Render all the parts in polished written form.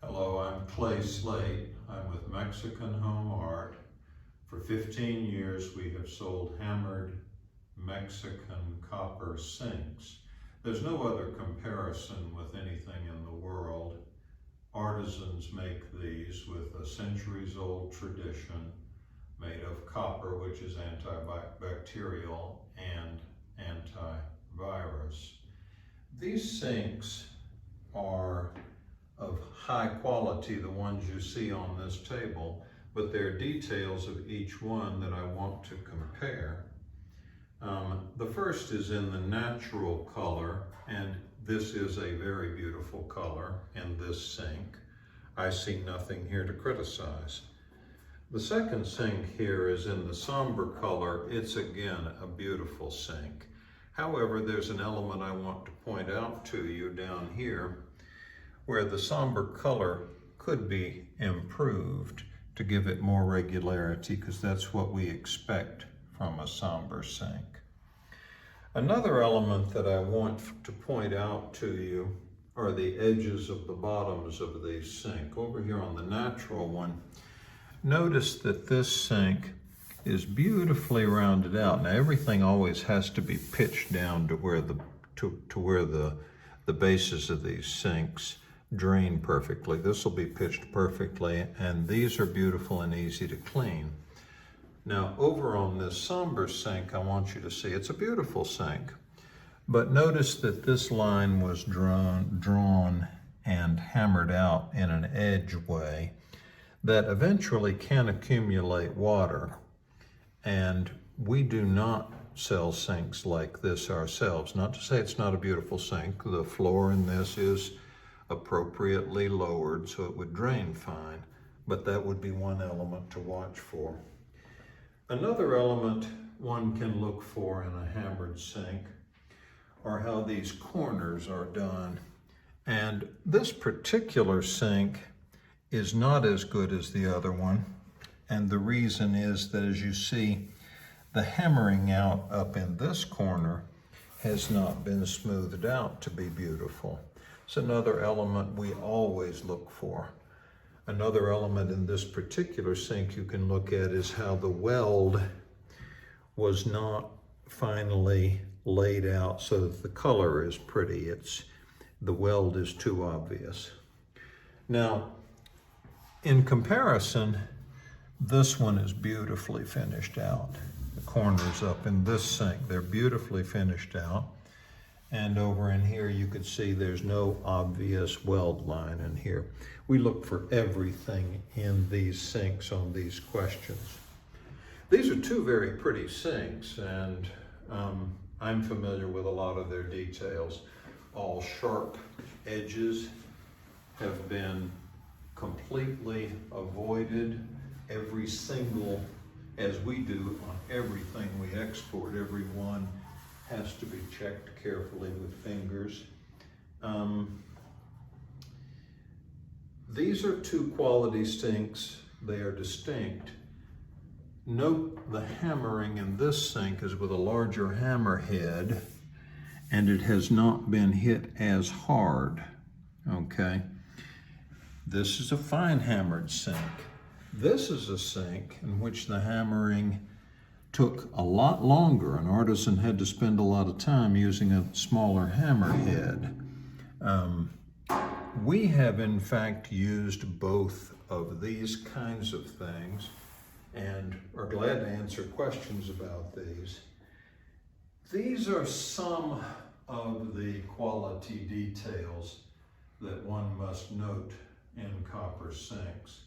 Hello, I'm Clay Slate. I'm with Mexican Home Art. For 15 years, we have sold hammered Mexican copper sinks. There's no other comparison with anything in the world. Artisans make these with a centuries-old tradition made of copper, which is antibacterial and antivirus. These sinks are of high quality, the ones you see on this table, but there are details of each one that I want to compare. The first is in the natural color, and this is a very beautiful color in this sink. I see nothing here to criticize. The second sink here is in the somber color. It's again a beautiful sink. However, there's an element I want to point out to you down here where the somber color could be improved to give it more regularity, because that's what we expect from a somber sink. Another element that I want to point out to you are the edges of the bottoms of these sink. Over here on the natural one, notice that this sink is beautifully rounded out. Now everything always has to be pitched down to where the bases of these sinks drain perfectly. This will be pitched perfectly, and these are beautiful and easy to clean. Now over on this somber sink, I want you to see it's a beautiful sink, but notice that this line was drawn and hammered out in an edge way that eventually can accumulate water, and we do not sell sinks like this ourselves. Not to say it's not a beautiful sink. The floor in this is appropriately lowered so it would drain fine, but that would be one element to watch for. Another element one can look for in a hammered sink are how these corners are done. And this particular sink is not as good as the other one, and the reason is that, as you see, the hammering out up in this corner has not been smoothed out to be beautiful. It's another element we always look for. Another element in this particular sink you can look at is how the weld was not finally laid out so that the color is pretty. The weld is too obvious. Now, in comparison, this one is beautifully finished out. The corners up in this sink, they're beautifully finished out. And over in here, you can see there's no obvious weld line in here. We look for everything in these sinks on these questions. These are two very pretty sinks, and I'm familiar with a lot of their details. All sharp edges have been completely avoided. Every single, as we do on everything we export, every one has to be checked carefully with fingers. These are two quality sinks. They are distinct. Note the hammering in this sink is with a larger hammer head, and it has not been hit as hard, okay? This is a fine hammered sink. This is a sink in which the hammering took a lot longer. An artisan had to spend a lot of time using a smaller hammer head. We have in fact used both of these kinds of things and are glad to answer questions about these. These are some of the quality details that one must note in copper sinks.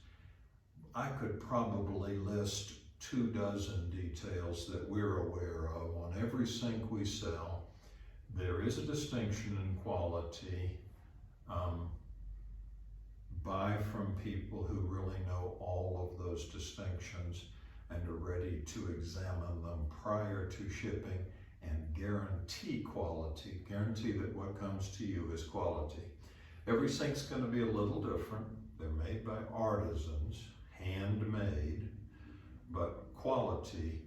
I could probably list 24 details that we're aware of on every sink we sell. There is a distinction in quality. Buy from people who really know all of those distinctions and are ready to examine them prior to shipping and guarantee quality. Guarantee that what comes to you is quality. Every sink's going to be a little different. They're made by artisans, handmade, but quality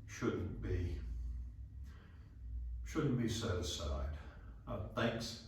shouldn't be set aside. Thanks